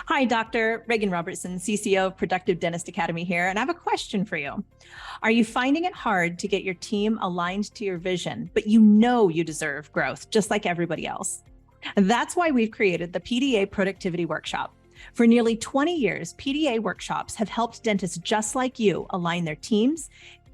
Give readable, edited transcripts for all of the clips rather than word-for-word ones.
Hi, Dr. Reagan Robertson, CCO of Productive Dentist Academy here, and I have a question for you. Are you finding it hard to get your team aligned to your vision, but you know you deserve growth just like everybody else? That's why we've created the PDA Productivity Workshop. For nearly 20 years, PDA workshops have helped dentists just like you align their teams,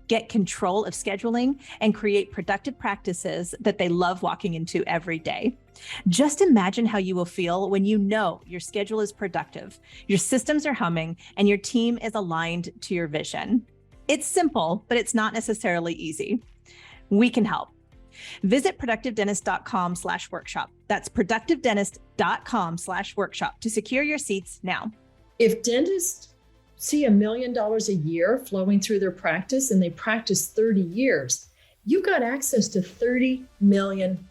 get control of scheduling, and create productive practices that they love walking into every day. Just imagine how you will feel when you know your schedule is productive, your systems are humming, and your team is aligned to your vision. It's simple, but it's not necessarily easy. We can help. Visit productivedentist.com/workshop. That's productivedentist.com/workshop to secure your seats now. If dentists see $1 million a year flowing through their practice and they practice 30 years, you've got access to $30 million.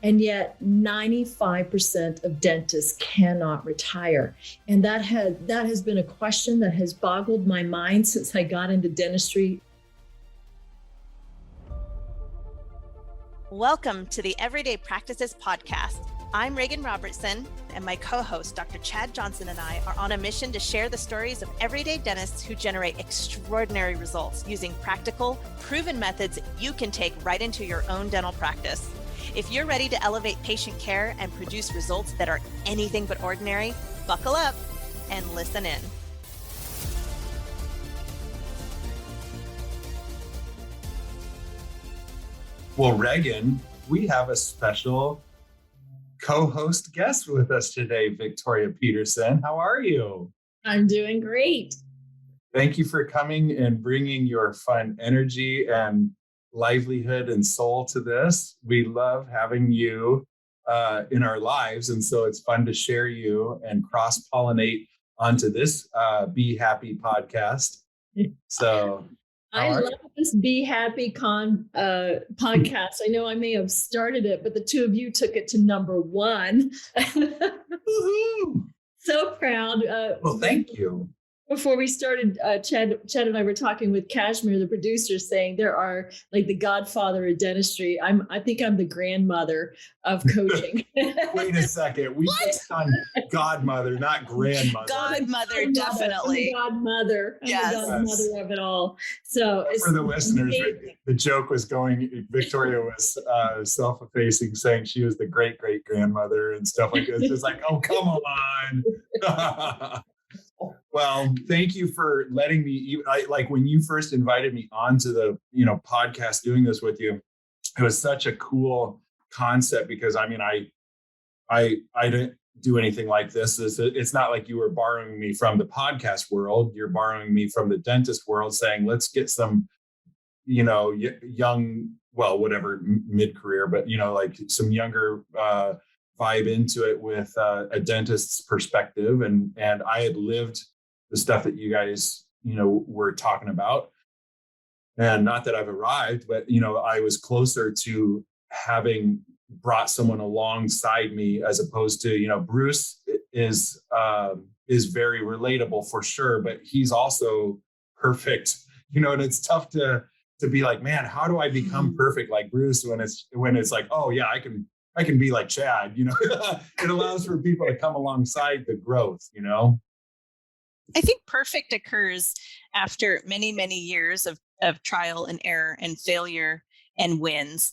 And yet 95% of dentists cannot retire. And that has been a question that has boggled my mind since I got into dentistry. Welcome to the Everyday Practices Podcast. I'm Reagan Robertson, and my co-host, Dr. Chad Johnson, and I are on a mission to share the stories of everyday dentists who generate extraordinary results using practical, proven methods you can take right into your own dental practice. If you're ready to elevate patient care and produce results that are anything but ordinary, buckle up and listen in. Well, Reagan, we have a special co-host guest with us today, Victoria Peterson. How are you? I'm doing great. Thank you for coming and bringing your fun energy and livelihood and soul to this. We love having you in our lives. And so it's fun to share you and cross-pollinate onto this Be Happy podcast. So I love this Be Happy podcast. I know I may have started it, but the two of you took it to number one. So proud. Well, thank you. Before we started, Chad and I were talking with Kashmir, the producer, saying there are like the godfather of dentistry. I think I'm the grandmother of coaching. Wait a second. We focused on godmother, not grandmother. Godmother, definitely. I'm the godmother. Yes. I'm the godmother of it all. So for the listeners, the joke was going, Victoria was self-effacing, saying she was the great-great-grandmother and stuff like this. It's like, oh, come on. Well, thank you for letting me. Like when you first invited me onto the podcast, doing this with you, it was such a cool concept because I didn't do anything like this. It's not like you were borrowing me from the podcast world. You're borrowing me from the dentist world, saying let's get some, young, well, whatever, mid-career, but like some younger vibe into it with a dentist's perspective. And I had lived the stuff that you guys, were talking about. And not that I've arrived, but, I was closer to having brought someone alongside me as opposed to, Bruce is very relatable for sure, but he's also perfect, and it's tough to be like, man, how do I become perfect like Bruce when it's like, oh yeah, I can be like Chad, it allows for people to come alongside the growth, I think perfect occurs after many, many years of trial and error and failure and wins.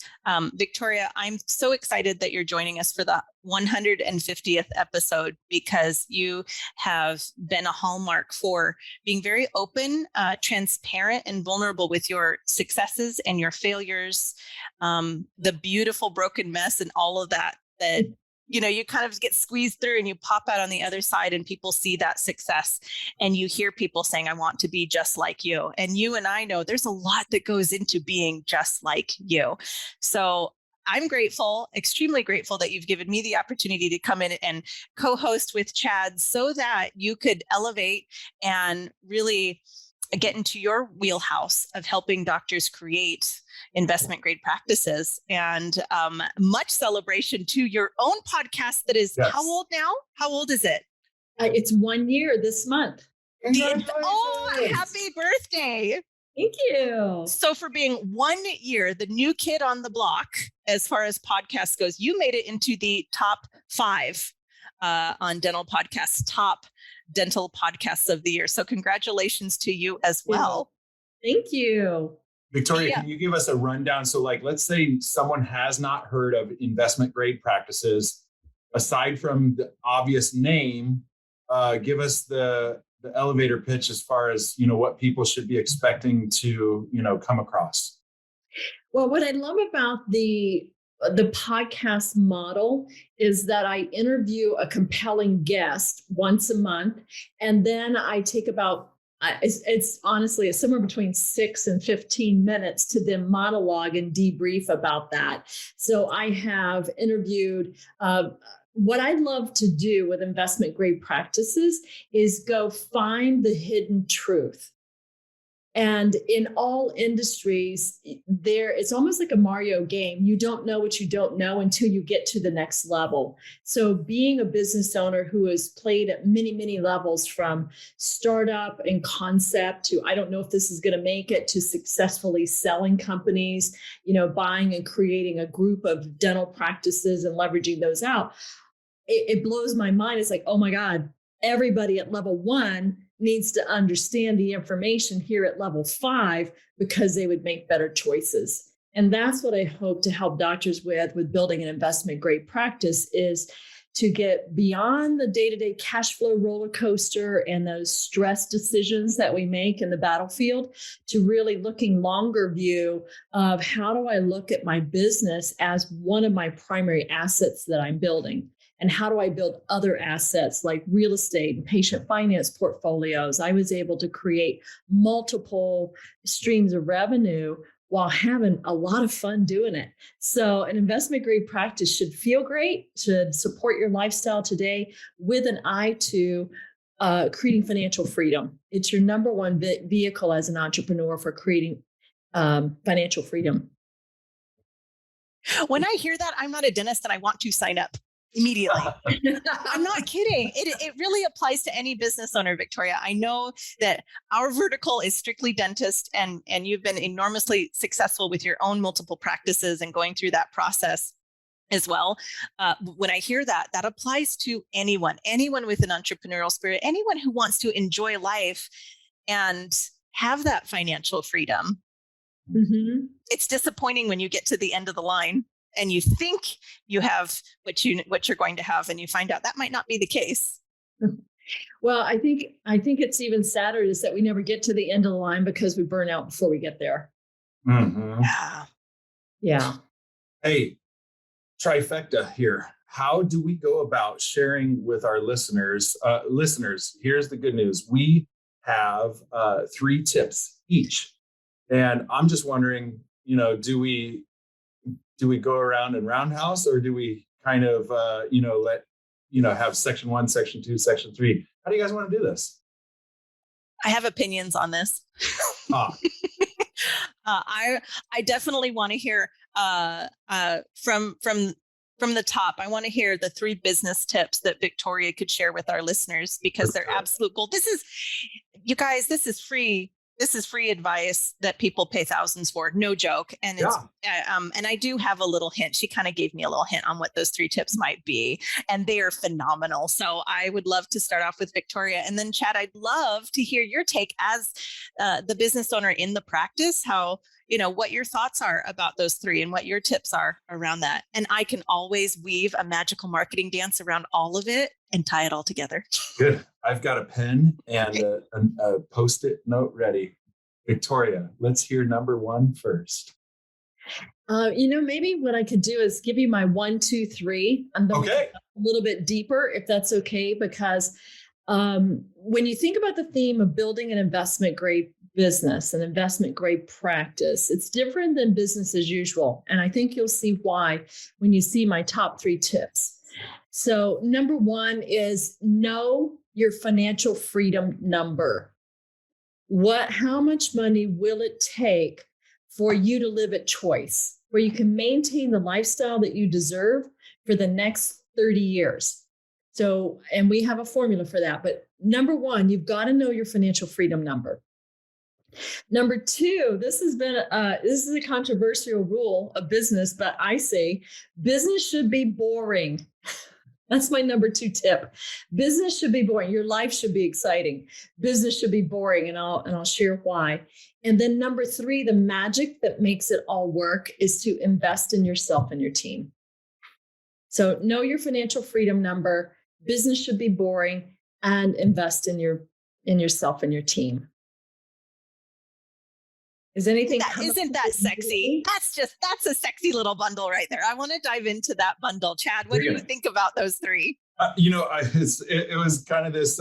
Victoria, I'm so excited that you're joining us for the 150th episode because you have been a hallmark for being very open, transparent, and vulnerable with your successes and your failures, the beautiful broken mess and all of that you kind of get squeezed through and you pop out on the other side and people see that success and you hear people saying, I want to be just like you. And you and I know there's a lot that goes into being just like you. So I'm grateful, extremely grateful that you've given me the opportunity to come in and co-host with Chad so that you could elevate and really get into your wheelhouse of helping doctors create investment grade practices, and much celebration to your own podcast that is How old now? How old is it? It's 1 year this month. Happy birthday. Thank you. So for being 1 year, the new kid on the block, as far as podcast goes, you made it into the top 5 on Dental Podcast's top dental podcasts of the year. So congratulations to you as well. Thank you. Victoria, can you give us a rundown? So like, let's say someone has not heard of investment grade practices. Aside from the obvious name, give us the elevator pitch as far as, what people should be expecting to, come across. Well, what I love about the podcast model is that I interview a compelling guest once a month, and then I take about it's honestly somewhere between 6 and 15 minutes to then monologue and debrief about that. So I have interviewed. What I'd love to do with investment grade practices is go find the hidden truth. And in all industries, it's almost like a Mario game. You don't know what you don't know until you get to the next level. So being a business owner who has played at many, many levels, from startup and concept to, I don't know if this is going to make it, to successfully selling companies, buying and creating a group of dental practices and leveraging those out. It blows my mind. It's like, oh my God, everybody at level 1 needs to understand the information here at level 5, because they would make better choices. And that's what I hope to help doctors with building an investment grade practice, is to get beyond the day-to-day cash flow roller coaster and those stress decisions that we make in the battlefield, to really looking longer view of, how do I look at my business as one of my primary assets that I'm building? And how do I build other assets like real estate and patient finance portfolios? I was able to create multiple streams of revenue while having a lot of fun doing it. So an investment grade practice should feel great, should support your lifestyle today, with an eye to creating financial freedom. It's your number one vehicle as an entrepreneur for creating financial freedom. When I hear that, I'm not a dentist and I want to sign up immediately. I'm not kidding. It really applies to any business owner, Victoria. I know that our vertical is strictly dentist, and you've been enormously successful with your own multiple practices and going through that process as well. When I hear that applies to anyone with an entrepreneurial spirit, anyone who wants to enjoy life and have that financial freedom. Mm-hmm. It's disappointing when you get to the end of the line and you think you have what you're going to have, and you find out that might not be the case. Well, I think it's even sadder is that we never get to the end of the line because we burn out before we get there. Mm-hmm. Yeah. Hey, trifecta here. How do we go about sharing with our listeners? Listeners, here's the good news. We have 3 tips each. And I'm just wondering, do we go around in roundhouse, or do we kind of, have section 1, section 2, section 3? How do you guys want to do this? I have opinions on this. I definitely want to hear from the top. I want to hear the 3 business tips that Victoria could share with our listeners, because they're absolute gold. You guys, this is free. This is free advice that people pay thousands for. No joke. And it's, and I do have a little hint. She kind of gave me a little hint on what those 3 tips might be, and they are phenomenal. So I would love to start off with Victoria, and then Chad, I'd love to hear your take as the business owner in the practice, how, what your thoughts are about those 3 and what your tips are around that. And I can always weave a magical marketing dance around all of it and tie it all together. Good. I've got a pen and a Post-it note ready. Victoria, let's hear number 1 first. Maybe what I could do is give you my 1, 2, 3. And then a little bit deeper, if that's okay, because when you think about the theme of building an investment grade business, an investment grade practice, it's different than business as usual. And I think you'll see why when you see my top 3 tips. So number 1 is know your financial freedom number. How much money will it take for you to live at choice, where you can maintain the lifestyle that you deserve for the next 30 years? So, and we have a formula for that. But number 1, you've got to know your financial freedom number. Number 2, this is a controversial rule of business, but I say business should be boring. That's my number 2 tip. Business should be boring. Your life should be exciting. Business should be boring, and I'll share why. And then number 3, the magic that makes it all work is to invest in yourself and your team. So know your financial freedom number. Business should be boring, and invest in yourself and your team. Is anything? Isn't that sexy? That's a sexy little bundle right there. I want to dive into that bundle. Chad, what do you think about those 3? It was kind of this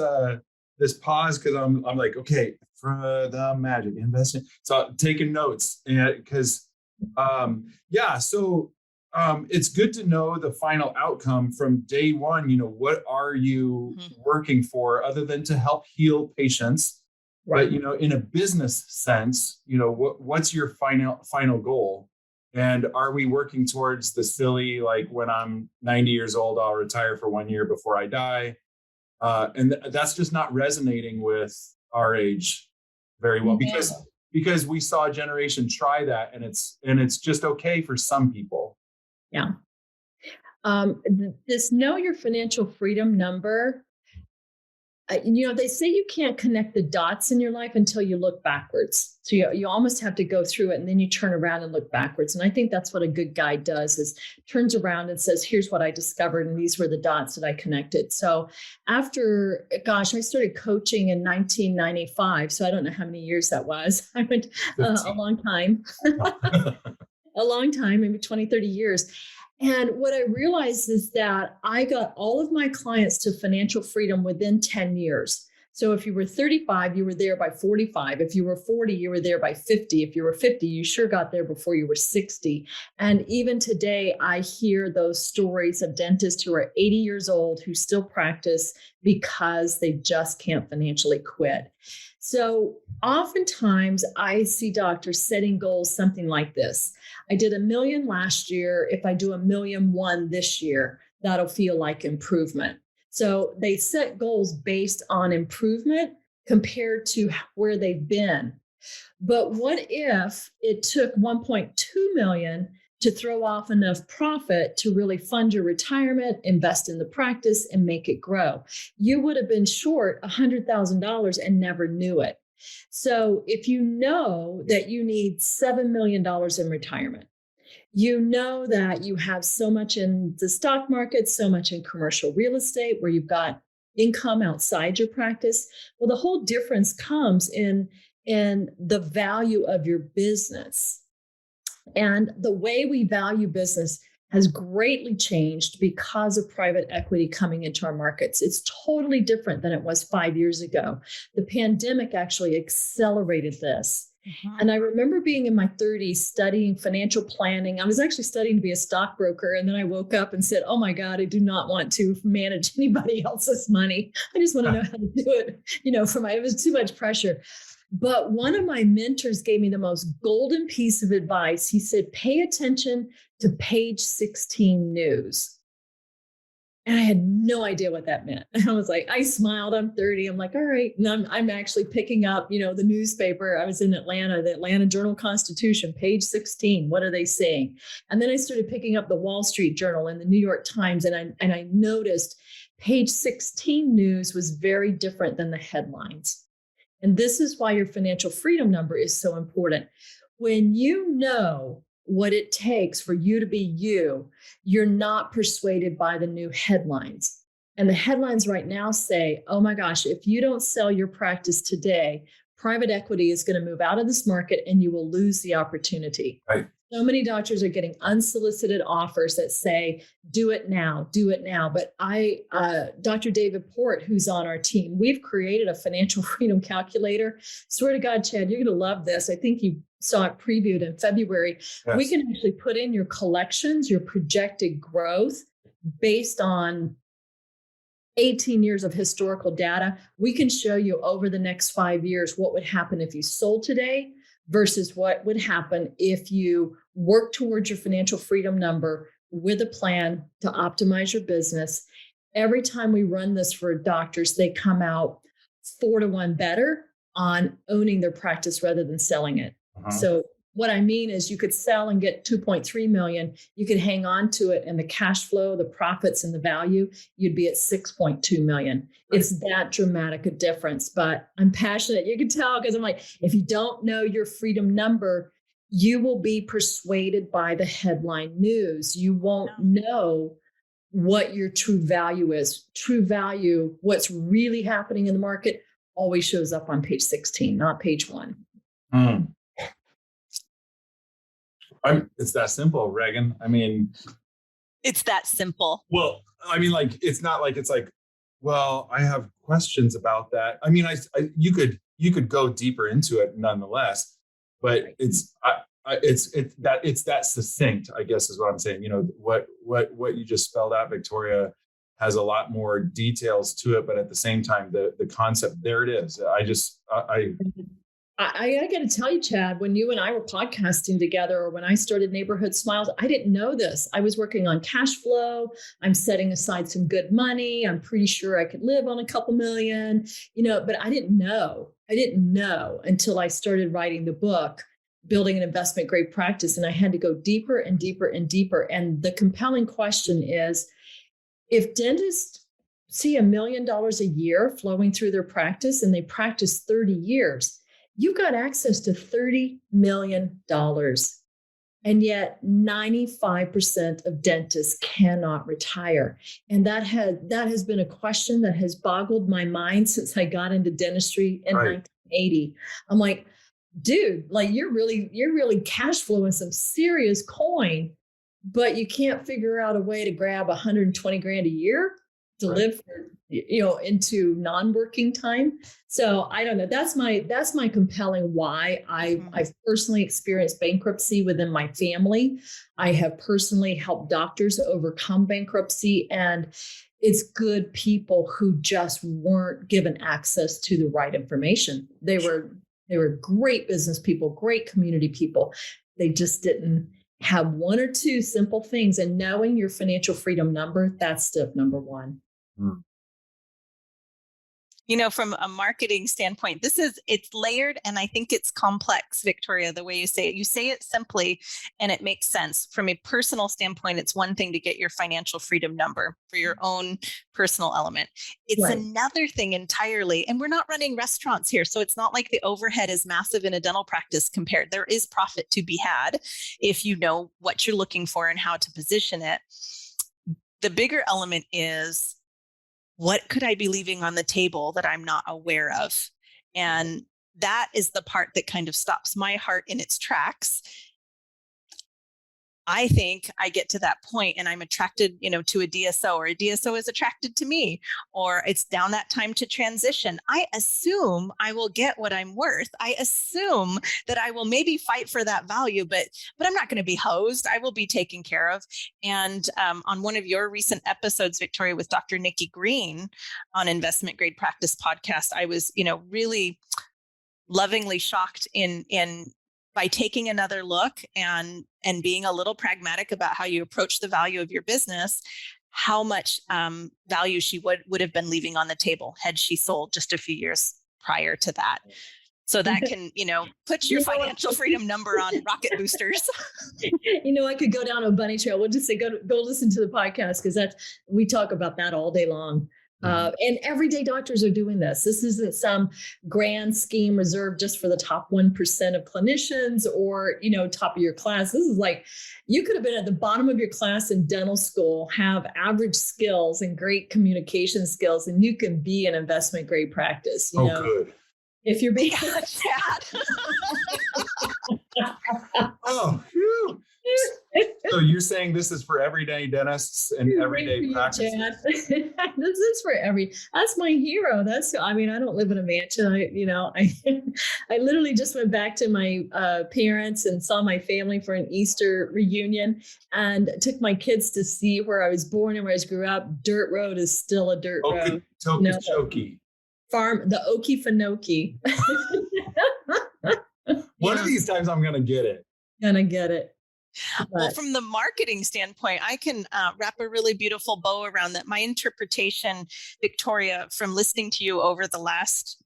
pause because I'm like, okay, for the magic investing. So taking notes, and because it's good to know the final outcome from day one. What are you working for other than to help heal patients? Right. But, in a business sense, what's your final goal? And are we working towards the silly, like when I'm 90 years old, I'll retire for 1 year before I die. And that's just not resonating with our age very well because we saw a generation try that, and it's just okay for some people. Yeah. This know your financial freedom number. They say you can't connect the dots in your life until you look backwards. So you almost have to go through it, and then you turn around and look backwards. And I think that's what a good guide does, is turns around and says, here's what I discovered, and these were the dots that I connected. So after, I started coaching in 1995. So I don't know how many years that was. I went a long time, maybe 20, 30 years. And what I realized is that I got all of my clients to financial freedom within 10 years. So if you were 35, you were there by 45. If you were 40, you were there by 50. If you were 50, you sure got there before you were 60. And even today, I hear those stories of dentists who are 80 years old who still practice because they just can't financially quit. So oftentimes I see doctors setting goals something like this. I did $1 million last year. If I do $1.1 million this year, that'll feel like improvement. So they set goals based on improvement compared to where they've been. But what if it took 1.2 million to throw off enough profit to really fund your retirement, invest in the practice, and make it grow? You would have been short $100,000 and never knew it. So if you know that you need $7 million in retirement, you know that you have so much in the stock market, so much in commercial real estate where you've got income outside your practice. Well, the whole difference comes in the value of your business. And the way we value business has greatly changed because of private equity coming into our markets. It's totally different than it was 5 years ago. The pandemic actually accelerated this. Mm-hmm. And I remember being in my 30s studying financial planning. I was actually studying to be a stockbroker. And then I woke up and said, oh my God, I do not want to manage anybody else's money. I just want to know how to do it. It was too much pressure. But one of my mentors gave me the most golden piece of advice. He said, pay attention to page 16 news. And I had no idea what that meant. And I was like, I smiled, I'm 30. I'm like, all right. And I'm actually picking up, the newspaper. I was in Atlanta, the Atlanta Journal-Constitution, page 16. What are they saying? And then I started picking up the Wall Street Journal and the New York Times. And I noticed page 16 news was very different than the headlines. And this is why your financial freedom number is so important. When you know what it takes for you to be you, you're not persuaded by the new headlines. And the headlines right now say, oh my gosh, if you don't sell your practice today, private equity is going to move out of this market and you will lose the opportunity. Right. So many doctors are getting unsolicited offers that say, do it now, do it now. But Dr. David Port, who's on our team, we've created a financial freedom calculator. Swear to God, Chad, you're going to love this. I think you saw it previewed in February. Yes. We can actually put in your collections, your projected growth based on 18 years of historical data. We can show you over the next 5 years what would happen if you sold today versus what would happen if you work towards your financial freedom number with a plan to optimize your business. Every time we run this for doctors, they come out 4-to-1 better on owning their practice rather than selling it. Uh-huh. So what I mean is you could sell and get 2.3 million. You could hang on to it, and the cash flow, the profits, and the value, you'd be at 6.2 million. It's that dramatic a difference. But I'm passionate. You can tell, because I'm like, if you don't know your freedom number, you will be persuaded by the headline news. You won't know what your true value is. True value, what's really happening in the market, always shows up on page 16, not page 1. It's that simple, Reagan. I mean, it's that simple. Well, I mean, like, it's not like it's like, well, I have questions about that. I mean, you could go deeper into it nonetheless, but it's that succinct, I guess, is what I'm saying. You know, what you just spelled out, Victoria, has a lot more details to it, but at the same time, the concept, there it is. I got to tell you, Chad, when you and I were podcasting together, or when I started Neighborhood Smiles, I didn't know this. I was working on cash flow. I'm setting aside some good money. I'm pretty sure I could live on a couple million, but I didn't know. I didn't know until I started writing the book, Building an Investment Grade Practice. And I had to go deeper and deeper and deeper. And the compelling question is, if dentists see $1 million a year flowing through their practice and they practice 30 years, you've got access to $30 million. And yet 95% of dentists cannot retire. And that has been a question that has boggled my mind since I got into dentistry in 1980. I'm like, dude, like you're really cash flowing some serious coin, but you can't figure out a way to grab 120 grand a year to live for, into non-working time. So I don't know. That's my compelling why. I've personally experienced bankruptcy within my family. I have personally helped doctors overcome bankruptcy, and it's good people who just weren't given access to the right information. They were great business people, great community people. They just didn't have one or two simple things. And knowing your financial freedom number, that's step number 1. From a marketing standpoint, it's layered, and I think it's complex, Victoria, the way you say it simply and it makes sense. From a personal standpoint, it's one thing to get your financial freedom number for your own personal element. It's another thing entirely. And we're not running restaurants here, so it's not like the overhead is massive in a dental practice compared. There is profit to be had if you know what you're looking for and how to position it. The bigger element is, what could I be leaving on the table that I'm not aware of? And that is the part that kind of stops my heart in its tracks. I think I get to that point and I'm attracted, to a DSO, or a DSO is attracted to me, or it's down that time to transition. I assume I will get what I'm worth. I assume that I will maybe fight for that value, but I'm not going to be hosed. I will be taken care of. And on one of your recent episodes, Victoria, with Dr. Nikki Green on Investment Grade Practice podcast, I was, really lovingly shocked in by taking another look and being a little pragmatic about how you approach the value of your business, how much value she would have been leaving on the table had she sold just a few years prior to that. So that can, put your financial freedom number on rocket boosters. I could go down a bunny trail. We'll just say, go listen to the podcast, because we talk about that all day long. And everyday doctors are doing this. This isn't some grand scheme reserved just for the top 1% of clinicians, or, top of your class. This is like, you could have been at the bottom of your class in dental school, have average skills and great communication skills, and you can be an investment grade practice. Good. If you're being Chad. Oh, phew. So you're saying this is for everyday dentists and everyday practices? This is for that's my hero. I don't live in a mansion. I literally just went back to my parents and saw my family for an Easter reunion, and took my kids to see where I was born and where I grew up. Dirt road is still a dirt road. Okeechobee. Farm, the Okefenokee. One of these times I'm going to get it. Gonna get it. Well, from the marketing standpoint, I can wrap a really beautiful bow around that. My interpretation, Victoria, from listening to you over the last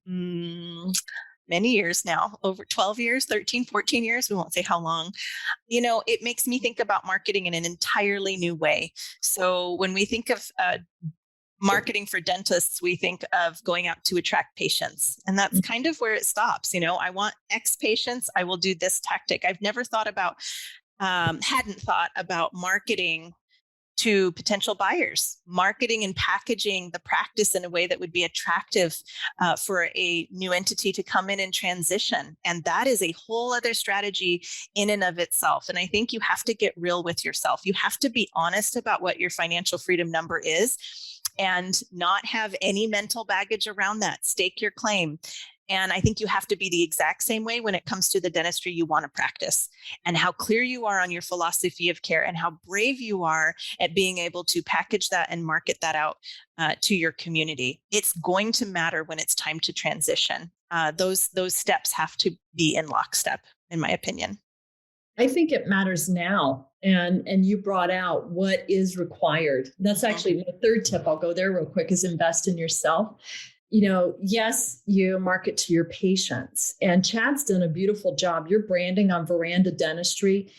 many years now, over 12 years, 13, 14 years, we won't say how long, it makes me think about marketing in an entirely new way. So when we think of marketing for dentists, we think of going out to attract patients. And that's kind of where it stops. I want X patients, I will do this tactic. I've never thought about, hadn't thought about marketing to potential buyers, marketing and packaging the practice in a way that would be attractive for a new entity to come in and transition. And that is a whole other strategy in and of itself. And I think you have to get real with yourself. You have to be honest about what your financial freedom number is and not have any mental baggage around that. Stake your claim. And I think you have to be the exact same way when it comes to the dentistry you want to practice, and how clear you are on your philosophy of care, and how brave you are at being able to package that and market that out to your community. It's going to matter when it's time to transition. Those steps have to be in lockstep, in my opinion. I think it matters now. And you brought out what is required. That's actually my third tip. I'll go there real quick, is invest in yourself. Yes, you market to your patients, and Chad's done a beautiful job. Your branding on Veranda Dentistry,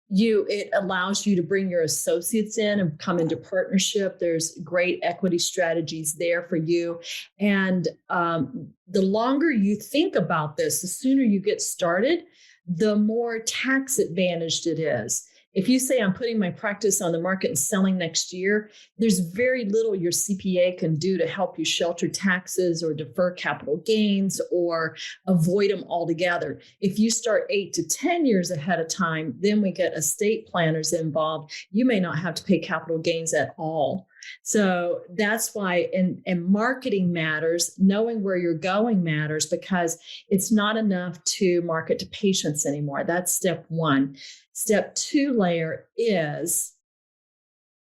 it allows you to bring your associates in and come into partnership. There's great equity strategies there for you. And the longer you think about this, the sooner you get started, the more tax advantaged it is. If you say, I'm putting my practice on the market and selling next year, there's very little your CPA can do to help you shelter taxes or defer capital gains or avoid them altogether. If you start 8 to 10 years ahead of time, then we get estate planners involved. You may not have to pay capital gains at all. So that's why, and marketing matters. Knowing where you're going matters, because it's not enough to market to patients anymore. That's step one. Step two layer is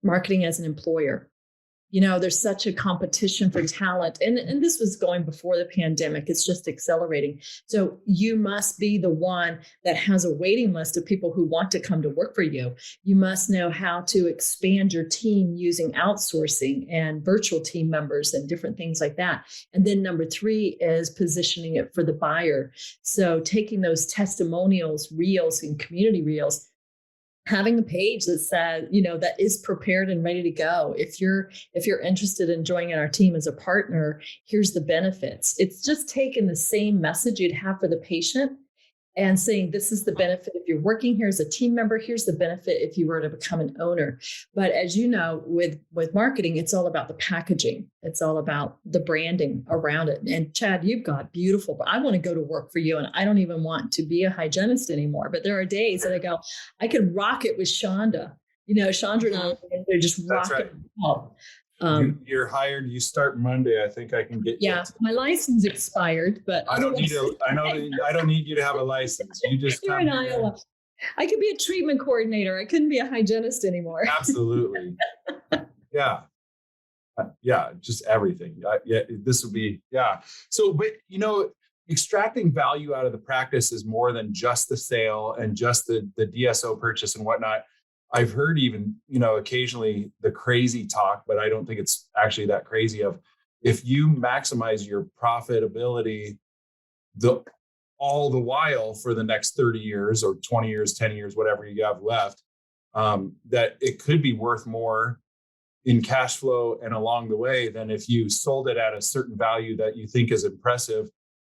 marketing as an employer. There's such a competition for talent. And this was going before the pandemic. It's just accelerating. So you must be the one that has a waiting list of people who want to come to work for you. You must know how to expand your team using outsourcing and virtual team members and different things like that. And then number three is positioning it for the buyer. So taking those testimonials, reels, and community reels, having a page that says, that is prepared and ready to go. If you're interested in joining our team as a partner, here's the benefits. It's just taking the same message you'd have for the patient and saying, this is the benefit if you're working here as a team member. Here's the benefit if you were to become an owner. But as you know, with marketing, it's all about the packaging. It's all about the branding around it. And Chad, you've got beautiful, but I want to go to work for you. And I don't even want to be a hygienist anymore. But there are days that I go, I could rock it with Shonda. Chandra and I, they're just rocking out. You're hired. You start Monday. I think I can get. Yeah, my license expired, but I don't need you to have a license. You just you're in Iowa. I could be a treatment coordinator. I couldn't be a hygienist anymore. Absolutely. Yeah. Just everything. This would be. So, but extracting value out of the practice is more than just the sale and just the DSO purchase and whatnot. I've heard even, occasionally the crazy talk, but I don't think it's actually that crazy, of if you maximize your profitability all the while for the next 30 years or 20 years, 10 years, whatever you have left, that it could be worth more in cash flow and along the way than if you sold it at a certain value that you think is impressive,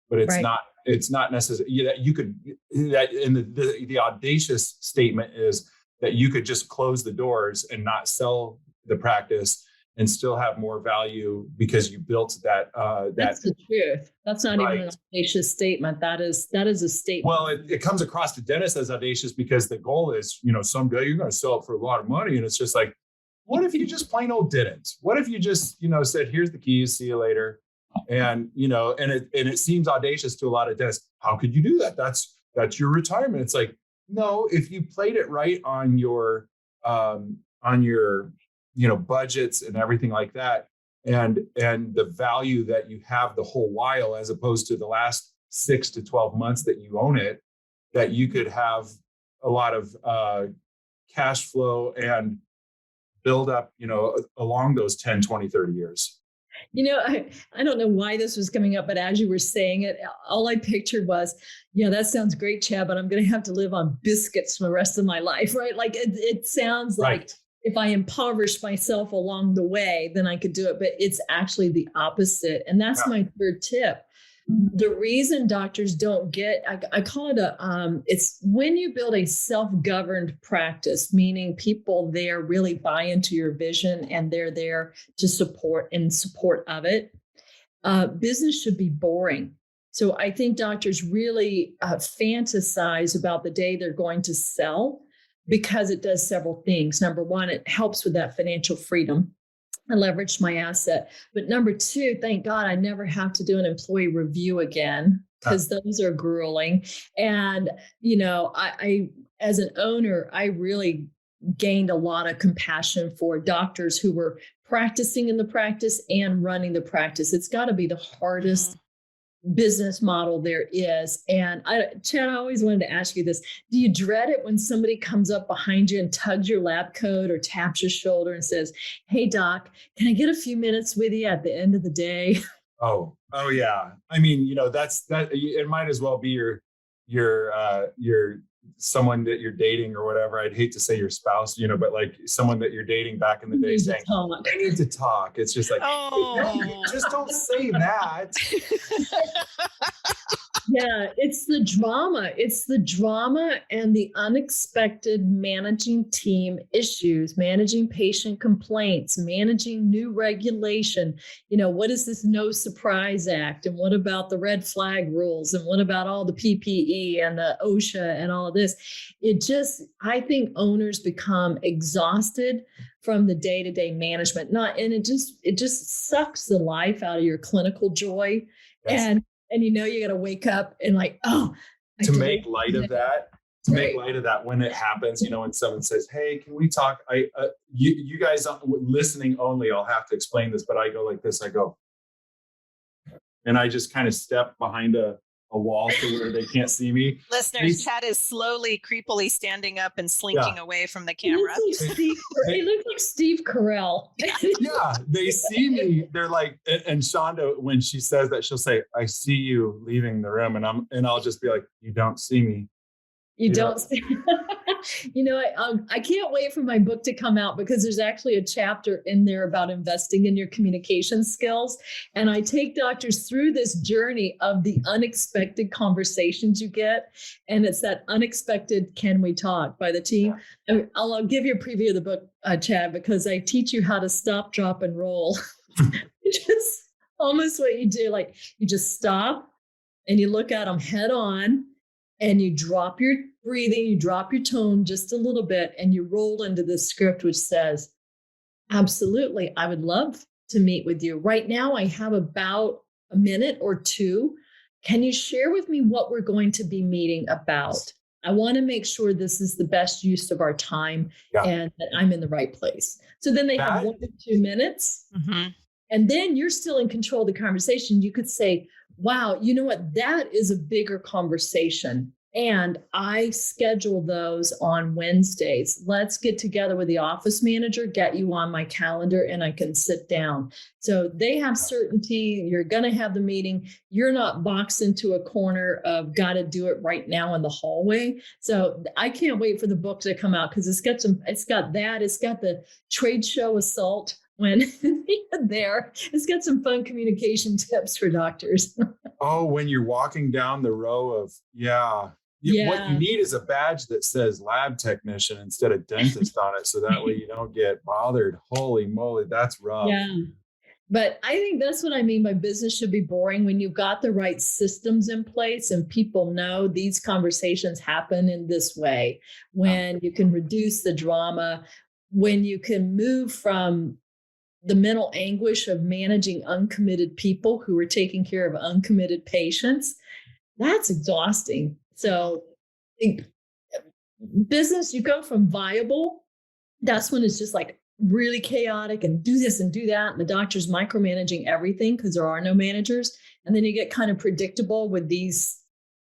but it's right. It's not necessary that you could, that in the audacious statement is that you could just close the doors and not sell the practice and still have more value because you built that. That's the truth. That's not even an audacious statement. That is a statement. Well, it comes across to dentists as audacious because the goal is, someday you're going to sell it for a lot of money. And it's just like, what if you just plain old didn't? What if you just, said, here's the keys, see you later. And, and it seems audacious to a lot of dentists. How could you do that? That's your retirement. It's like, no, if you played it right on your budgets and everything like that, and the value that you have the whole while, as opposed to the last 6 to 12 months that you own it, that you could have a lot of cash flow and build up, along those 10, 20, 30 years. I don't know why this was coming up, but as you were saying it, all I pictured was, that sounds great, Chad, but I'm going to have to live on biscuits for the rest of my life, right? Like it sounds like if I impoverish myself along the way, then I could do it. But it's actually the opposite. And that's my third tip. The reason doctors don't get, I call it it's when you build a self-governed practice, meaning people there really buy into your vision and they're there to support of it. Business should be boring. So I think doctors really fantasize about the day they're going to sell because it does several things. Number one, it helps with that financial freedom. I leveraged my asset. But number two, thank God I never have to do an employee review again because those are grueling. And, I, as an owner, I really gained a lot of compassion for doctors who were practicing in the practice and running the practice. It's got to be the hardest business model there is. And Chad, I always wanted to ask you this. Do you dread it when somebody comes up behind you and tugs your lab coat or taps your shoulder and says, "Hey doc, can I get a few minutes with you at the end of the day?" Oh yeah. I mean, that it might as well be your someone that you're dating or whatever. I'd hate to say your spouse, but like someone that you're dating back in the day saying, "I need to talk." It's just like, just don't say that. Yeah, it's the drama. It's the drama and the unexpected managing team issues, managing patient complaints, managing new regulation. What is this No Surprise Act? And what about the red flag rules? And what about all the PPE and the OSHA and all of this? I think owners become exhausted from the day-to-day management. It just sucks the life out of your clinical joy. Yes. And you got to wake up and to make light of that when it happens, when someone says, "Hey, can we talk?" You guys listening only, I'll have to explain this, but I go like this. I go, and I just kind of step behind a wall to where they can't see me. Listeners, Chad is slowly, creepily standing up and slinking away from the camera. He looks like Steve Carell. Yeah, they see me. They're like, and Shonda, when she says that, she'll say, "I see you leaving the room," and I'll just be like, "You don't see me. You don't see." I can't wait for my book to come out because there's actually a chapter in there about investing in your communication skills. And I take doctors through this journey of the unexpected conversations you get. And it's that unexpected "Can we talk" by the team. And I'll give you a preview of the book, Chad, because I teach you how to stop, drop, and roll. Which is almost what you do. Like you just stop and you look at them head on. And you drop your breathing, you drop your tone just a little bit, and you roll into the script, which says, "Absolutely, I would love to meet with you. Right now, I have about a minute or two. Can you share with me what we're going to be meeting about? I want to make sure this is the best use of our time and that I'm in the right place." So then they have 1 or 2 minutes. Mm-hmm. And then you're still in control of the conversation. You could say, "Wow, you know what? That is a bigger conversation. And I schedule those on Wednesdays. Let's get together with the office manager, get you on my calendar, and I can sit down." So they have certainty. You're going to have the meeting. You're not boxed into a corner of got to do it right now in the hallway. So I can't wait for the book to come out because it's got the trade show assault when there. It's got some fun communication tips for doctors. Oh, when you're walking down the row of, what you need is a badge that says lab technician instead of dentist on it. So that way you don't get bothered. Holy moly, that's rough. Yeah. But I think that's what I mean by business should be boring when you've got the right systems in place and people know these conversations happen in this way, when you can reduce the drama, when you can move from the mental anguish of managing uncommitted people who are taking care of uncommitted patients. That's exhausting. So business, you go from viable, that's when it's just like really chaotic and do this and do that. And the doctor's micromanaging everything because there are no managers. And then you get kind of predictable with these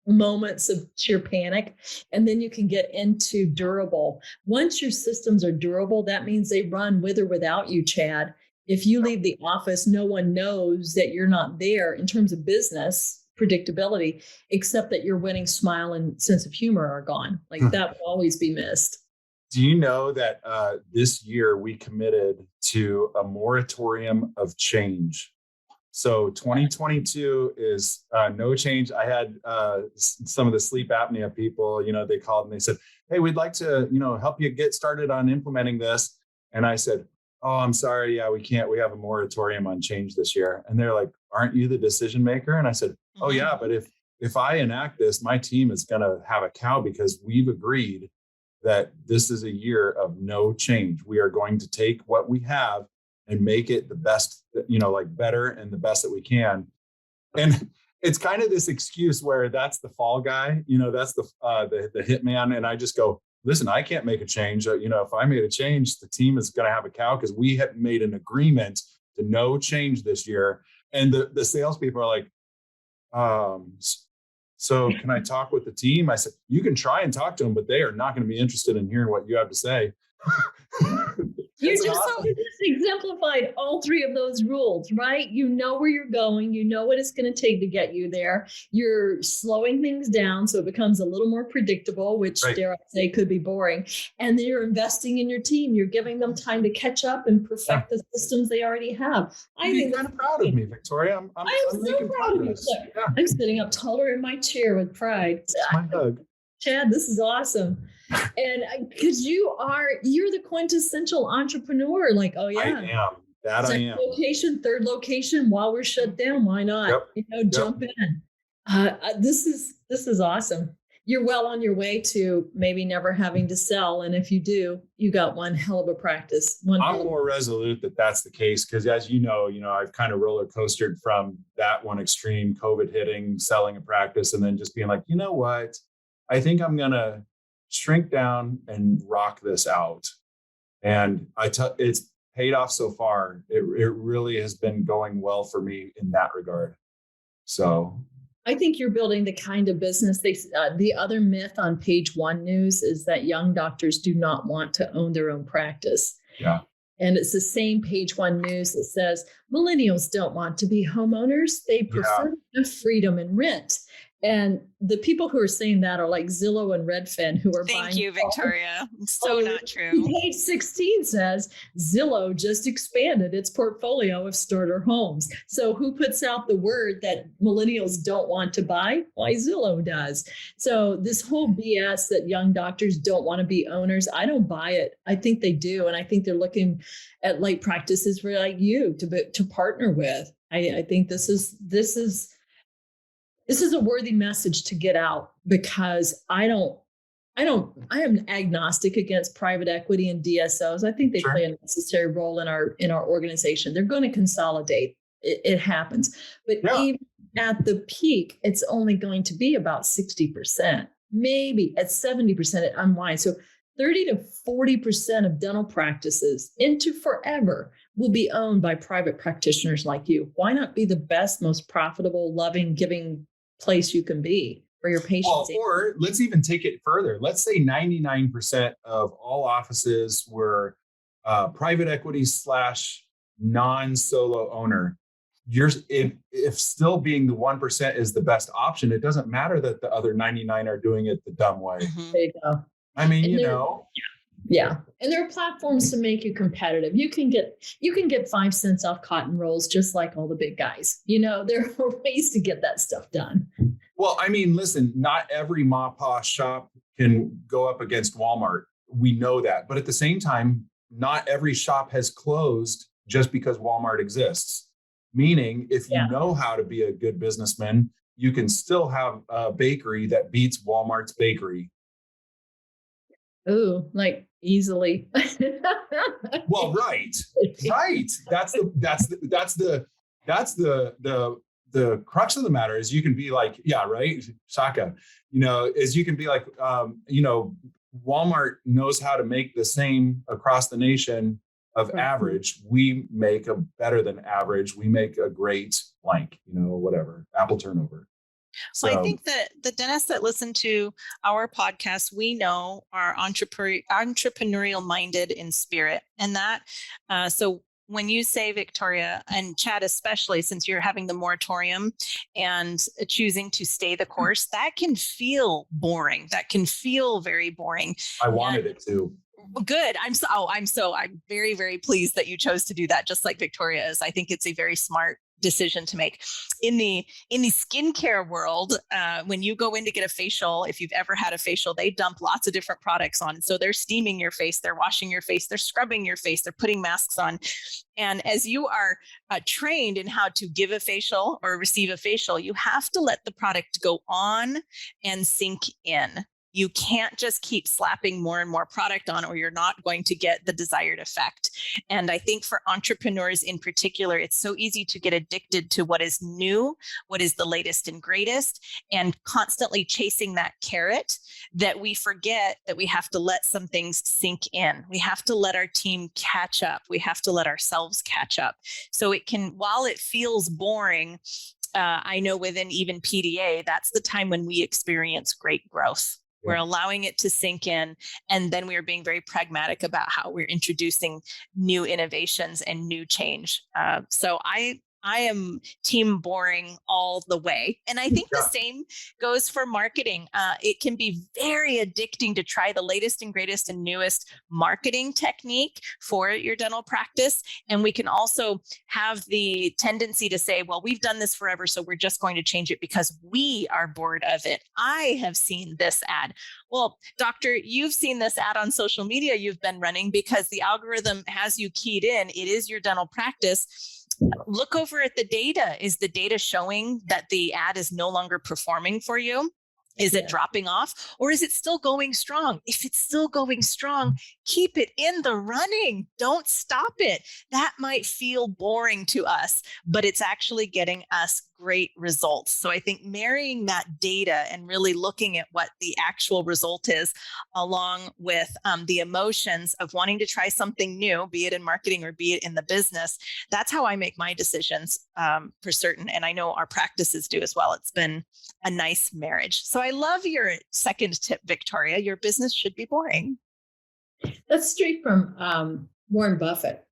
moments of sheer panic. And then you can get into durable. Once your systems are durable, that means they run with or without you, Chad. if you leave the office, no one knows that you're not there in terms of business predictability, except that your winning smile and sense of humor are gone. Like that will always be missed. Do you know that this year we committed to a moratorium of change? So 2022 is no change. I had some of the sleep apnea people, they called and they said, hey, we'd like to, help you get started on implementing this. And I said, oh, I'm sorry. Yeah, we can't. We have a moratorium on change this year. And they're like, aren't you the decision maker? And I said, oh, yeah, but if I enact this, my team is going to have a cow because we've agreed that this is a year of no change. We are going to take what we have and make it the best, better and the best that we can. And it's kind of this excuse where that's the fall guy, that's the hitman. And I just go, listen, I can't make a change. If I made a change, the team is going to have a cow because we have made an agreement to no change this year. And the salespeople are like, so can I talk with the team? I said, you can try and talk to them, but they are not going to be interested in hearing what you have to say. You just exemplified all three of those rules, right? You know where you're going. You know what it's going to take to get you there. You're slowing things down so it becomes a little more predictable, which dare I say could be boring. And then you're investing in your team. You're giving them time to catch up and perfect the systems they already have. I'm kind of proud of me, Victoria. I'm so proud of you. Yeah. I'm sitting up taller in my chair with pride. It's my hug. Chad, this is awesome. And because you're the quintessential entrepreneur, like, oh yeah, I am. Location, third location while we're shut down. Why not? Jump in. This is awesome. You're well on your way to maybe never having to sell. And if you do, you got one hell of a practice. I'm more resolute that that's the case. Because as you know, I've kind of roller coastered from that one extreme, COVID hitting, selling a practice, and then just being like, you know what? I think I'm going to shrink down and rock this out. And it's paid off so far. It really has been going well for me in that regard. So I think you're building the kind of business the other myth on Page One News is that young doctors do not want to own their own practice. Yeah. And it's the same Page One News that says millennials don't want to be homeowners. They prefer freedom and rent. And the people who are saying that are like Zillow and Redfin, who are buying. Thank you, Victoria. So not true. Page 16 says Zillow just expanded its portfolio of starter homes. So who puts out the word that millennials don't want to buy? Why, Zillow does. So this whole BS that young doctors don't want to be owners, I don't buy it. I think they do. And I think they're looking at light practices for like you to partner with. I think this is a worthy message to get out because I am agnostic against private equity and DSOs. I think they play a necessary role in our organization. They're going to consolidate. It happens. But even at the peak, it's only going to be about 60%, maybe at 70% it unwinds. So 30 to 40% of dental practices into forever will be owned by private practitioners like you. Why not be the best, most profitable, loving, giving place you can be for your patients? Or let's even take it further. Let's say 99% of all offices were private equity / non-solo owner. If still being the 1% is the best option, it doesn't matter that the other 99 are doing it the dumb way. There you go. I mean, Yeah. And there are platforms to make you competitive. You can get 5 cents off cotton rolls, just like all the big guys. There are ways to get that stuff done. Well, I mean, listen, not every ma-pa shop can go up against Walmart. We know that. But at the same time, not every shop has closed just because Walmart exists. Meaning, if you know how to be a good businessman, you can still have a bakery that beats Walmart's bakery. Ooh, like easily. Well, right. That's the crux of the matter is you can be like, yeah, right. Shaka, is you can be like, Walmart knows how to make the same across the nation of average. We make a better than average. We make a great blank, whatever, apple turnover. So I think that the dentists that listen to our podcast, we know are entrepreneurial minded in spirit, and that so when you say, Victoria, and Chad, especially since you're having the moratorium and choosing to stay the course, that can feel boring. That can feel very boring. I wanted it to. Good. I'm very, very pleased that you chose to do that, just like Victoria is. I think it's a very smart decision to make. In the skincare world, when you go in to get a facial, if you've ever had a facial, they dump lots of different products on. So they're steaming your face, they're washing your face, they're scrubbing your face, they're putting masks on. And as you are trained in how to give a facial or receive a facial, you have to let the product go on and sink in. You can't just keep slapping more and more product on, or you're not going to get the desired effect. And I think for entrepreneurs in particular, it's so easy to get addicted to what is new, what is the latest and greatest, and constantly chasing that carrot that we forget that we have to let some things sink in. We have to let our team catch up. We have to let ourselves catch up. So it can, while it feels boring, I know within even PDA, that's the time when we experience great growth. We're allowing it to sink in, and then we are being very pragmatic about how we're introducing new innovations and new change. So I am team boring all the way. And I think the same goes for marketing. It can be very addicting to try the latest and greatest and newest marketing technique for your dental practice. And we can also have the tendency to say, well, we've done this forever, so we're just going to change it because we are bored of it. I have seen this ad. Well, doctor, you've seen this ad on social media you've been running because the algorithm has you keyed in. It is your dental practice. Look over at the data. Is the data showing that the ad is no longer performing for you? Is it dropping off, or is it still going strong? If it's still going strong, keep it in the running. Don't stop it. That might feel boring to us, but it's actually getting us great results. So I think marrying that data and really looking at what the actual result is, along with the emotions of wanting to try something new, be it in marketing or be it in the business, that's how I make my decisions for certain. And I know our practices do as well. It's been a nice marriage. So I love your second tip, Victoria. Your business should be boring. That's straight from Warren Buffett,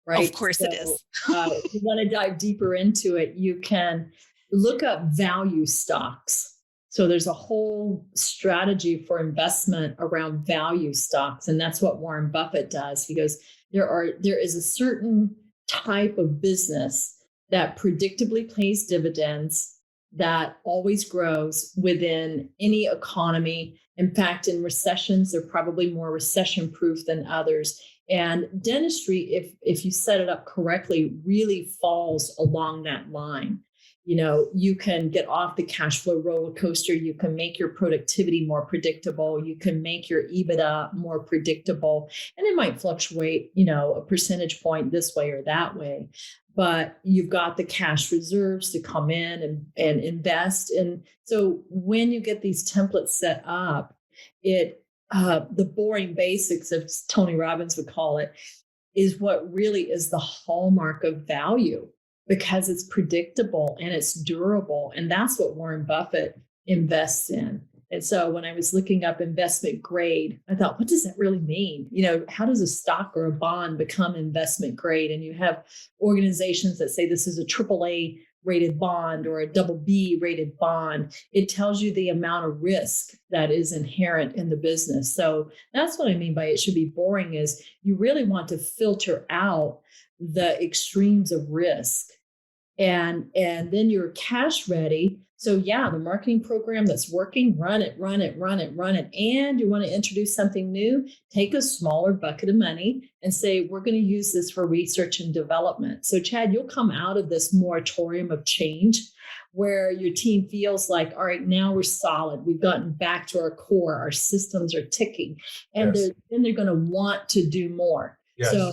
right? Of course it is. If you want to dive deeper into it, you can look up value stocks. So there's a whole strategy for investment around value stocks. And that's what Warren Buffett does. He goes, there is a certain type of business that predictably pays dividends, that always grows within any economy. In fact, in recessions, they're probably more recession-proof than others. And dentistry, if you set it up correctly, really falls along that line. You know, you can get off the cash flow roller coaster. You can make your productivity more predictable. You can make your EBITDA more predictable. And it might fluctuate, you know, a percentage point this way or that way. But you've got the cash reserves to come in and invest. And so when you get these templates set up, the boring basics, as Tony Robbins would call it, is what really is the hallmark of value, because it's predictable and it's durable. And that's what Warren Buffett invests in. And so when I was looking up investment grade, I thought, what does that really mean? You know, how does a stock or a bond become investment grade? And you have organizations that say this is a AAA rated bond or a BB rated bond. It tells you the amount of risk that is inherent in the business. So that's what I mean by it should be boring, is you really want to filter out the extremes of risk. And then you're cash ready. So yeah, the marketing program that's working, run it. And you want to introduce something new, take a smaller bucket of money and say, we're going to use this for research and development. So Chad, you'll come out of this moratorium of change where your team feels like, all right, now we're solid. We've gotten back to our core. Our systems are ticking. And then they're going to want to do more. Yes. So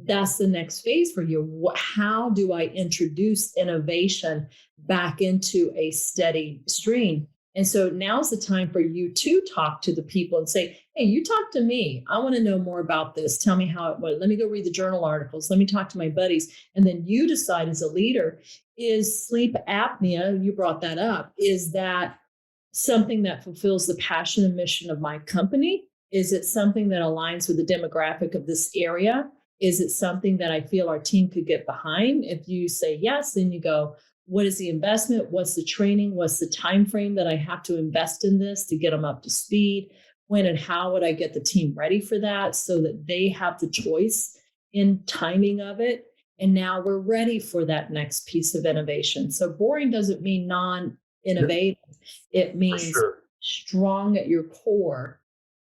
that's the next phase for you. How do I introduce innovation back into a steady stream? And so now's the time for you to talk to the people and say, hey, you talk to me. I want to know more about this. Tell me how it went. Let me go read the journal articles. Let me talk to my buddies. And then you decide as a leader, is sleep apnea, you brought that up, is that something that fulfills the passion and mission of my company? Is it something that aligns with the demographic of this area? Is it something that I feel our team could get behind? If you say yes, then you go, what is the investment? What's the training? What's the time frame that I have to invest in this to get them up to speed? When and how would I get the team ready for that so that they have the choice in timing of it? And now we're ready for that next piece of innovation. So boring doesn't mean non-innovative. It means strong at your core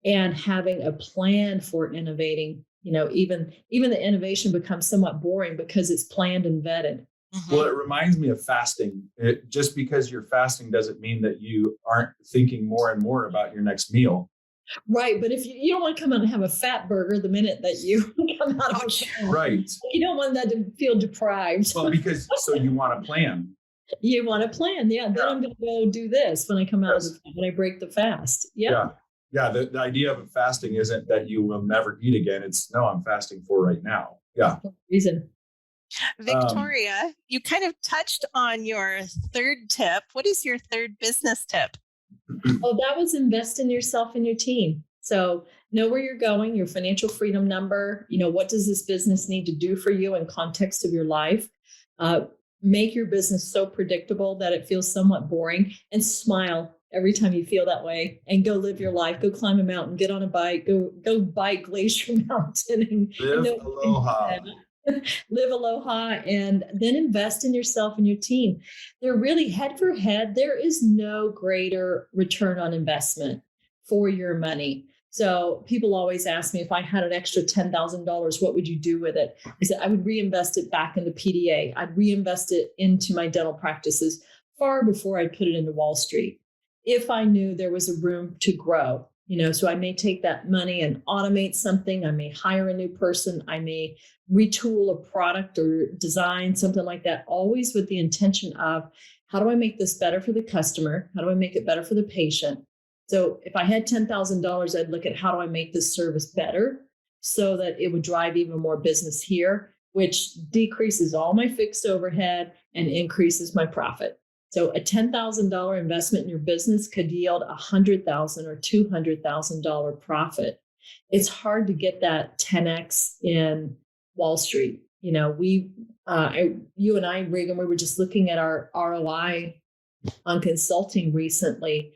and having a plan for innovating. Even the innovation becomes somewhat boring because it's planned and vetted. Well, it reminds me of fasting. Just because you're fasting doesn't mean that you aren't thinking more and more about your next meal. Right. But if you don't want to come out and have a fat burger the minute that you come out of fast, right. You don't want that to feel deprived. Well, so you want to plan. You want to plan. Yeah. Then I'm going to go do this when I come out when I break the fast. Yeah. Yeah. The idea of fasting isn't that you will never eat again. It's no, I'm fasting for right now. Yeah. Reason. Victoria, you kind of touched on your third tip. What is your third business tip? Oh, that was invest in yourself and your team. So know where you're going, your financial freedom number. What does this business need to do for you in context of your life? Make your business so predictable that it feels somewhat boring, and smile every time you feel that way, and go live your life. Go climb a mountain, get on a bike, go bike Glacier Mountain. Live aloha. Live aloha, and then invest in yourself and your team. They're really head for head. There is no greater return on investment for your money. So people always ask me, if I had an extra $10,000, what would you do with it? I said, I would reinvest it back into PDA. I'd reinvest it into my dental practices far before I put it into Wall Street, if I knew there was a room to grow. So I may take that money and automate something. I may hire a new person. I may retool a product or design something like that, always with the intention of, how do I make this better for the customer? How do I make it better for the patient? So if I had $10,000, I'd look at, how do I make this service better so that it would drive even more business here, which decreases all my fixed overhead and increases my profit. So a $10,000 investment in your business could yield $100,000 or $200,000 profit. It's hard to get that 10x in Wall Street. You and I, Regan, we were just looking at our ROI on consulting recently.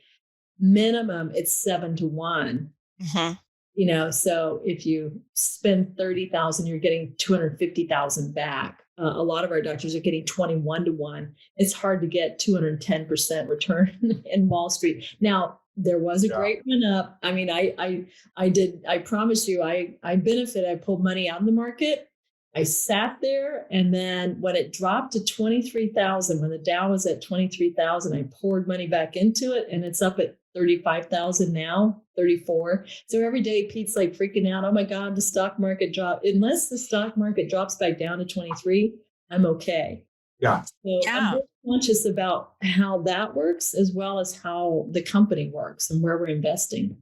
Minimum, it's 7 to 1. Mm-hmm. So if you spend 30,000, you're getting 250,000 back. A lot of our doctors are getting 21 to 1. It's hard to get 210% return in Wall Street. Now, there was a great run up. I mean, I promise you, I benefited. I pulled money out of the market. I sat there, and then when it dropped to 23,000, when the Dow was at 23,000, I poured money back into it, and it's up at 35,000 now, 34. So every day Pete's like freaking out. Oh my God, the stock market dropped. Unless the stock market drops back down to 23, I'm okay. Yeah. So I'm very conscious about how that works, as well as how the company works and where we're investing.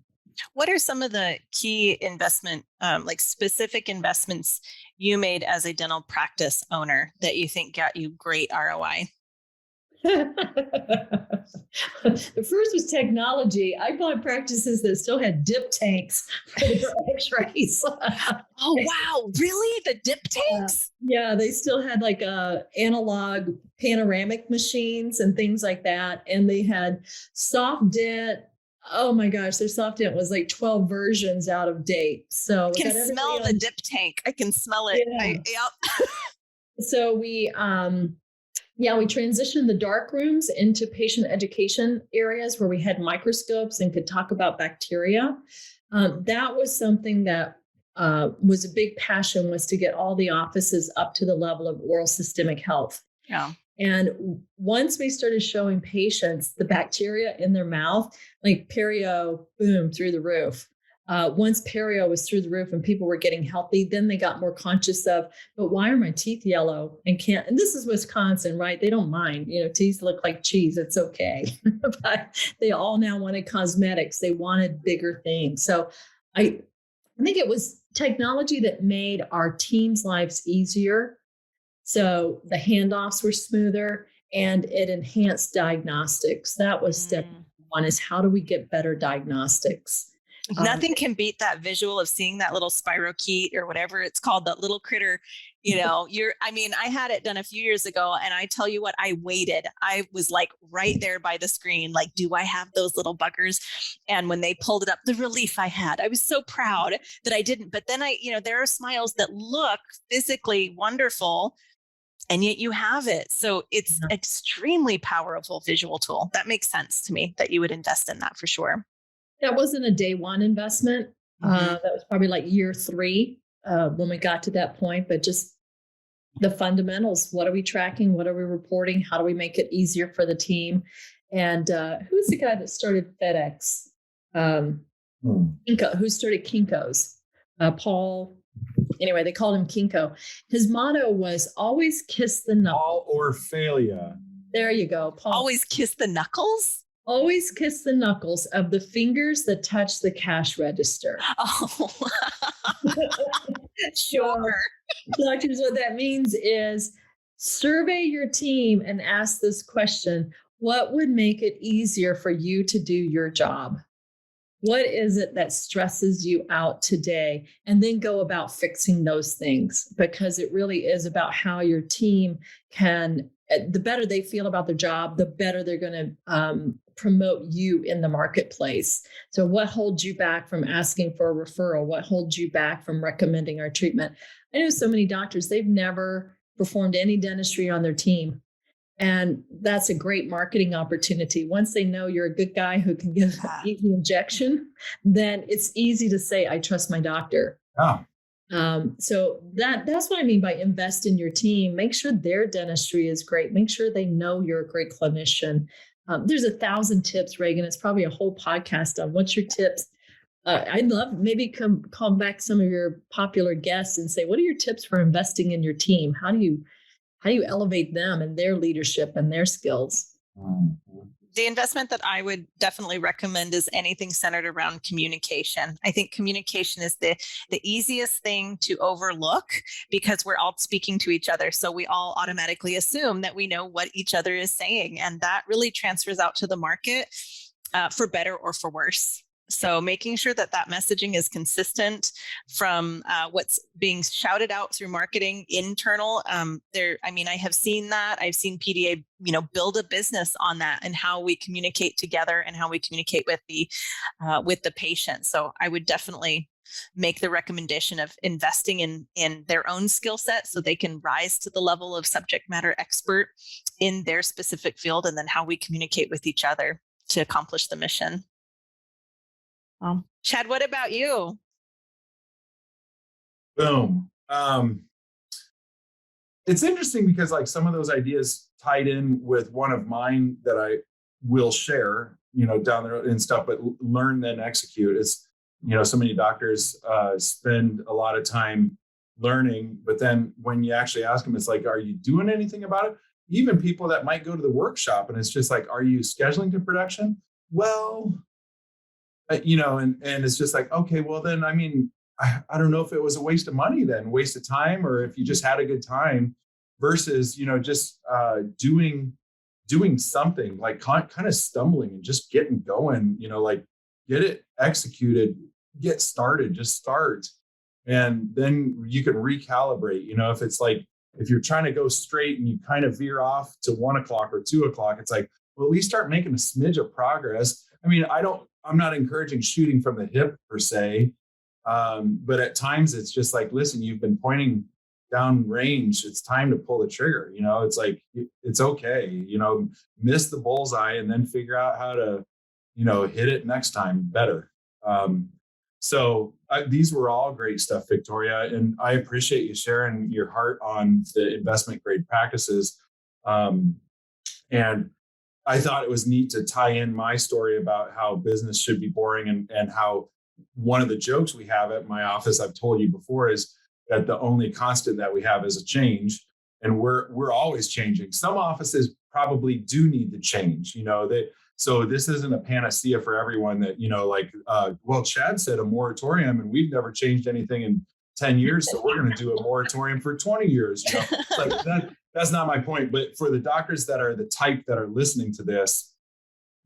What are some of the key investment, like specific investments you made as a dental practice owner that you think got you great ROI? The first was technology. I bought practices that still had dip tanks for their x-rays. Oh, wow. Really? The dip tanks? Yeah, they still had like analog panoramic machines and things like that. And they had soft dent. Oh my gosh, their soft dent was like 12 versions out of date. So I can smell the dip tank. I can smell it. Yeah. So we transitioned the dark rooms into patient education areas where we had microscopes and could talk about bacteria. That was something that was a big passion, was to get all the offices up to the level of oral systemic health. Yeah. And once we started showing patients the bacteria in their mouth, like perio, boom, through the roof. Once perio was through the roof and people were getting healthy, then they got more conscious of, but why are my teeth yellow and this is Wisconsin, right? They don't mind, teeth look like cheese. It's okay. But they all now wanted cosmetics. They wanted bigger things. So I think it was technology that made our teams' lives easier. So the handoffs were smoother and it enhanced diagnostics. That was step one, is how do we get better diagnostics? Nothing can beat that visual of seeing that little spirochete or whatever it's called, that little critter. I had it done a few years ago, and I tell you what, I waited. I was like right there by the screen, like, do I have those little buggers? And when they pulled it up, the relief I had, I was so proud that I didn't. But then there are smiles that look physically wonderful, and yet you have it. So it's extremely powerful visual tool. That makes sense to me that you would invest in that for sure. That wasn't a day one investment. That was probably like year 3 when we got to that point, but just the fundamentals. What are we tracking? What are we reporting? How do we make it easier for the team? And who's the guy that started FedEx? Kinko, who started Kinko's? Paul. Anyway, they called him Kinko. His motto was always kiss the knuckles. All or failure. There you go, Paul. Always kiss the knuckles? Always kiss the knuckles of the fingers that touch the cash register. Oh, sure. Doctors, what that means is survey your team and ask this question: what would make it easier for you to do your job? What is it that stresses you out today? And then go about fixing those things, because it really is about how your team can, the better they feel about their job, the better they're going to promote you in the marketplace. So what holds you back from asking for a referral? What holds you back from recommending our treatment? I know so many doctors, they've never performed any dentistry on their team. And that's a great marketing opportunity. Once they know you're a good guy who can give an easy injection, then it's easy to say, I trust my doctor. Oh. So that's what I mean by invest in your team. Make sure their dentistry is great. Make sure they know you're a great clinician. There's 1,000 tips, Reagan. It's probably a whole podcast on what's your tips. I'd love maybe call back some of your popular guests and say, what are your tips for investing in your team? How do you elevate them and their leadership and their skills? The investment that I would definitely recommend is anything centered around communication. I think communication is the easiest thing to overlook, because we're all speaking to each other. So we all automatically assume that we know what each other is saying. And that really transfers out to the market for better or for worse. So making sure that messaging is consistent from what's being shouted out through marketing internal. I have seen that. I've seen PDA, build a business on that, and how we communicate together and how we communicate with the patient. So I would definitely make the recommendation of investing in their own skill set so they can rise to the level of subject matter expert in their specific field, and then how we communicate with each other to accomplish the mission. Chad, what about you? Boom. It's interesting because like some of those ideas tied in with one of mine that I will share, down the road and stuff, but learn then execute. It's, so many doctors spend a lot of time learning, but then when you actually ask them, it's like, are you doing anything about it? Even people that might go to the workshop and it's just like, are you scheduling to production? Well, and it's just like, okay, well then, I don't know if it was a waste of money then, waste of time, or if you just had a good time versus, just doing something like kind of stumbling and just getting going, like get it executed, get started, just start. And then you can recalibrate, if it's like, if you're trying to go straight and you kind of veer off to 1 o'clock or 2 o'clock, it's like, well, at least start making a smidge of progress. I'm not encouraging shooting from the hip per se. But at times it's just like, listen, you've been pointing down range. It's time to pull the trigger. It's like, it's okay, miss the bullseye and then figure out how to, hit it next time better. So these were all great stuff, Victoria. And I appreciate you sharing your heart on the investment grade practices. And I thought it was neat to tie in my story about how business should be boring and how one of the jokes we have at my office, I've told you before, is that the only constant that we have is a change, and we're always changing. Some offices probably do need to change, so this isn't a panacea for everyone that, well, Chad said a moratorium and we've never changed anything in 10 years. So we're going to do a moratorium for 20 years. Like that's not my point. But for the doctors that are the type that are listening to this,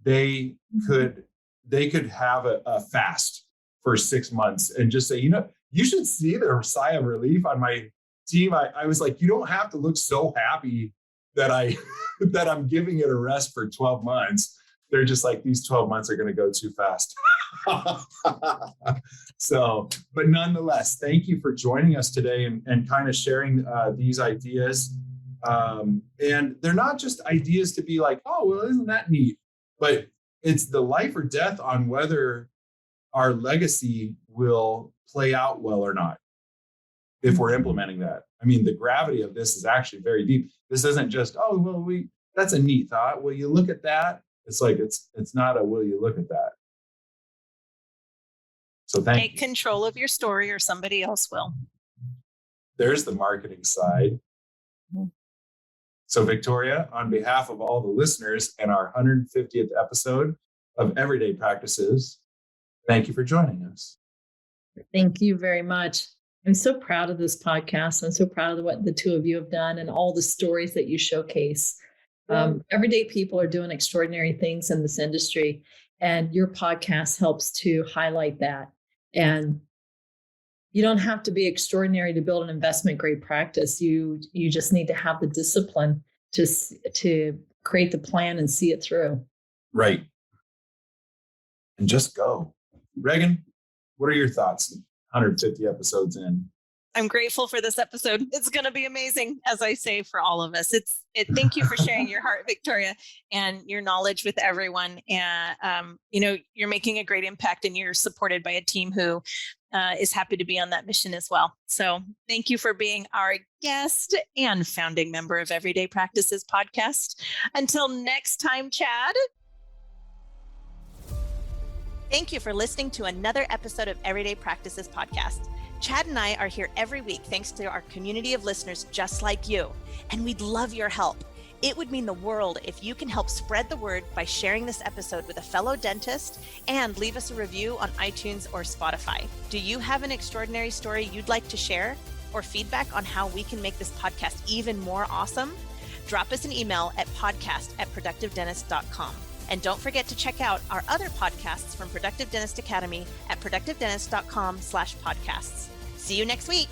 they could have a fast. for 6 months and just say, you should see the sigh of relief on my team. I was like, you don't have to look so happy that I'm giving it a rest for 12 months. They're just like, these 12 months are going to go too fast. So, but nonetheless, thank you for joining us today and kind of sharing these ideas. And they're not just ideas to be like, oh, well, isn't that neat? But it's the life or death on whether our legacy will play out well or not if we're implementing that. I mean, the gravity of this is actually very deep. This isn't just, oh, well, that's a neat thought. Will you look at that? It's like, it's not a, will you look at that? So take control of your story or somebody else will. There's the marketing side. So Victoria, on behalf of all the listeners and our 150th episode of Everyday Practices, thank you for joining us. Thank you very much. I'm so proud of this podcast. I'm so proud of what the two of you have done and all the stories that you showcase. Everyday people are doing extraordinary things in this industry, and your podcast helps to highlight that. And you don't have to be extraordinary to build an investment grade practice. You just need to have the discipline to create the plan and see it through. Right. And just go. Reagan, what are your thoughts? 150 episodes in. I'm grateful for this episode. It's going to be amazing, as I say, for all of us. Thank you for sharing your heart, Victoria, and your knowledge with everyone. And, you're making a great impact, and you're supported by a team who is happy to be on that mission as well. So thank you for being our guest and founding member of Everyday Practices podcast. Until next time, Chad. Thank you for listening to another episode of Everyday Practices podcast. Chad and I are here every week thanks to our community of listeners just like you, and we'd love your help. It would mean the world if you can help spread the word by sharing this episode with a fellow dentist and leave us a review on iTunes or Spotify. Do you have an extraordinary story you'd like to share or feedback on how we can make this podcast even more awesome? Drop us an email at podcast@productivedentist.com. And don't forget to check out our other podcasts from Productive Dentist Academy at productivedentist.com/podcasts. See you next week.